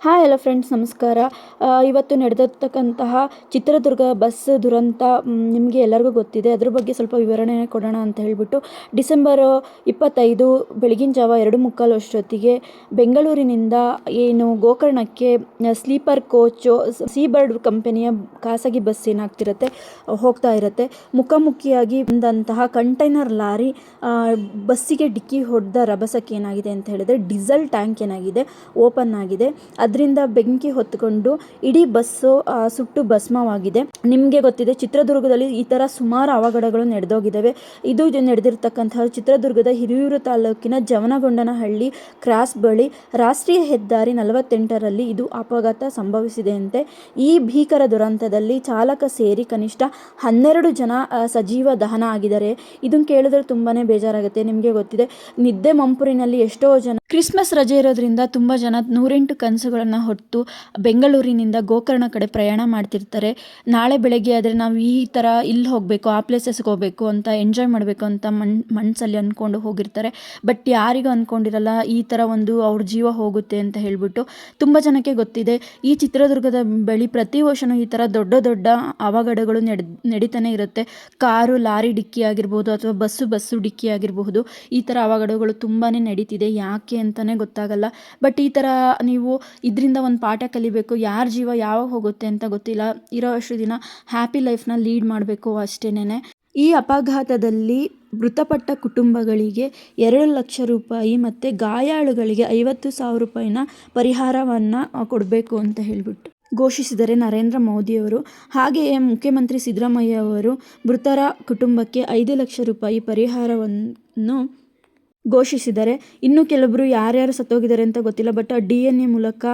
Hi hello friends, ನಮಸ್ಕಾರ. ಇವತ್ತು ನಡೆದಿರ್ತಕ್ಕಂತಹ Chitradurga bus ದುರಂತ ನಿಮಗೆ ಎಲ್ಲರಿಗೂ ಗೊತ್ತಿದೆ. ಅದ್ರ ಬಗ್ಗೆ ಸ್ವಲ್ಪ ವಿವರಣೆ ಕೊಡೋಣ ಅಂತ ಹೇಳಿಬಿಟ್ಟು ಡಿಸೆಂಬರ್ 25 ಬೆಳಗಿನ ಜಾವ 2:45 ಅಷ್ಟೊತ್ತಿಗೆ ಬೆಂಗಳೂರಿನಿಂದ ಏನು ಗೋಕರ್ಣಕ್ಕೆ ಸ್ಲೀಪರ್ ಕೋಚು ಸೀ ಬರ್ಡ್ ಕಂಪನಿಯ ಖಾಸಗಿ ಬಸ್ ಏನಾಗ್ತಿರುತ್ತೆ ಹೋಗ್ತಾ ಇರುತ್ತೆ. ಮುಖಾಮುಖಿಯಾಗಿ ಬಂದಂತಹ ಕಂಟೈನರ್ ಲಾರಿ ಬಸ್ಸಿಗೆ ಡಿಕ್ಕಿ ಹೊಡೆದ ರಭಸಕ್ಕೆ ಏನಾಗಿದೆ ಅಂತ ಹೇಳಿದ್ರೆ ಡೀಸೆಲ್ ಟ್ಯಾಂಕ್ ಏನಾಗಿದೆ ಓಪನ್ ಆಗಿದೆ. ಅದರಿಂದ ಬೆಂಕಿ ಹೊತ್ತುಕೊಂಡು ಇಡೀ ಬಸ್ಸು ಸುಟ್ಟು ಭಸ್ಮವಾಗಿದೆ. ನಿಮಗೆ ಗೊತ್ತಿದೆ, ಚಿತ್ರದುರ್ಗದಲ್ಲಿ ಈ ಥರ ಸುಮಾರು ಅವಘಡಗಳು ನಡೆದೋಗಿದ್ದಾವೆ. ಇದು ನಡೆದಿರ್ತಕ್ಕಂತಹ ಚಿತ್ರದುರ್ಗದ ಹಿರಿಯೂರು ತಾಲೂಕಿನ ಜವನಗೊಂಡನಹಳ್ಳಿ ಕ್ರಾಸ್ ಬಳಿ ರಾಷ್ಟ್ರೀಯ ಹೆದ್ದಾರಿ 48ರಲ್ಲಿ ಇದು ಅಪಘಾತ ಸಂಭವಿಸಿದೆಯಂತೆ. ಈ ಭೀಕರ ದುರಂತದಲ್ಲಿ ಚಾಲಕ ಸೇರಿ ಕನಿಷ್ಠ 12 ಜನ ಸಜೀವ ದಹನ ಆಗಿದ್ದಾರೆ. ಇದನ್ನು ಕೇಳಿದ್ರೆ ತುಂಬಾನೇ ಬೇಜಾರಾಗುತ್ತೆ. ನಿಮಗೆ ಗೊತ್ತಿದೆ, ನಿದ್ದೆ ಮಂಪುರಿನಲ್ಲಿ ಎಷ್ಟೋ ಜನ ಕ್ರಿಸ್ಮಸ್ ರಜೆ ಇರೋದ್ರಿಂದ ತುಂಬ ಜನ 108 ಕನಸುಗಳನ್ನು ಹೊತ್ತು ಬೆಂಗಳೂರಿನಿಂದ ಗೋಕರ್ಣ ಕಡೆ ಪ್ರಯಾಣ ಮಾಡ್ತಿರ್ತಾರೆ. ನಾಳೆ ಬೆಳಗ್ಗೆ ಆದರೆ ನಾವು ಈ ಥರ ಇಲ್ಲಿ ಹೋಗಬೇಕು, ಆ ಪ್ಲೇಸಸ್ಗೆ ಹೋಗಬೇಕು ಅಂತ ಎಂಜಾಯ್ ಮಾಡಬೇಕು ಅಂತ ಮನಸ್ಸಲ್ಲಿ ಅಂದ್ಕೊಂಡು ಹೋಗಿರ್ತಾರೆ. ಬಟ್ ಯಾರಿಗೂ ಅಂದ್ಕೊಂಡಿರಲ್ಲ ಈ ಥರ ಒಂದು ಅವ್ರ ಜೀವ ಹೋಗುತ್ತೆ ಅಂತ ಹೇಳಿಬಿಟ್ಟು. ತುಂಬ ಜನಕ್ಕೆ ಗೊತ್ತಿದೆ, ಈ ಚಿತ್ರದುರ್ಗದ ಬಳಿ ಪ್ರತಿ ವರ್ಷವೂ ಈ ಥರ ದೊಡ್ಡ ದೊಡ್ಡ ಅವಘಡಗಳು ನಡೀತಾನೆ ಇರುತ್ತೆ. ಕಾರು ಲಾರಿ ಡಿಕ್ಕಿ ಆಗಿರ್ಬೋದು ಅಥವಾ ಬಸ್ಸು ಡಿಕ್ಕಿ ಆಗಿರಬಹುದು. ಈ ಥರ ಅವಘಡಗಳು ತುಂಬಾ ನಡೀತಿದೆ. ಯಾಕೆ ಅಂತಲೇ ಗೊತ್ತಾಗಲ್ಲ. ಬಟ್ ಈ ಥರ ನೀವು ಇದರಿಂದ ಒಂದು ಪಾಠ ಕಲಿಬೇಕು. ಯಾರ ಜೀವ ಯಾವಾಗ ಹೋಗುತ್ತೆ ಅಂತ ಗೊತ್ತಿಲ್ಲ. ಇರೋ ಅಷ್ಟು ದಿನ ಹ್ಯಾಪಿ ಲೈಫ್ನ ಲೀಡ್ ಮಾಡಬೇಕು ಅಷ್ಟೇನೆ. ಈ ಅಪಘಾತದಲ್ಲಿ ಮೃತಪಟ್ಟ ಕುಟುಂಬಗಳಿಗೆ 2 ಲಕ್ಷ ರೂಪಾಯಿ ಮತ್ತು ಗಾಯಾಳುಗಳಿಗೆ 50,000 ರೂಪಾಯಿನ ಪರಿಹಾರವನ್ನು ಕೊಡಬೇಕು ಅಂತ ಹೇಳಿಬಿಟ್ಟು ಘೋಷಿಸಿದರೆ ನರೇಂದ್ರ ಮೋದಿಯವರು. ಹಾಗೆಯೇ ಮುಖ್ಯಮಂತ್ರಿ ಸಿದ್ದರಾಮಯ್ಯ ಅವರು ಮೃತರ ಕುಟುಂಬಕ್ಕೆ 5 ಲಕ್ಷ ರೂಪಾಯಿ ಪರಿಹಾರವನ್ನು ಘೋಷಿಸಿದ್ದಾರೆ. ಇನ್ನು ಕೆಲವರು ಯಾರ್ಯಾರು ಸತ್ತೋಗಿದ್ದಾರೆ ಅಂತ ಗೊತ್ತಿಲ್ಲ. ಬಟ್ DNA ಮೂಲಕ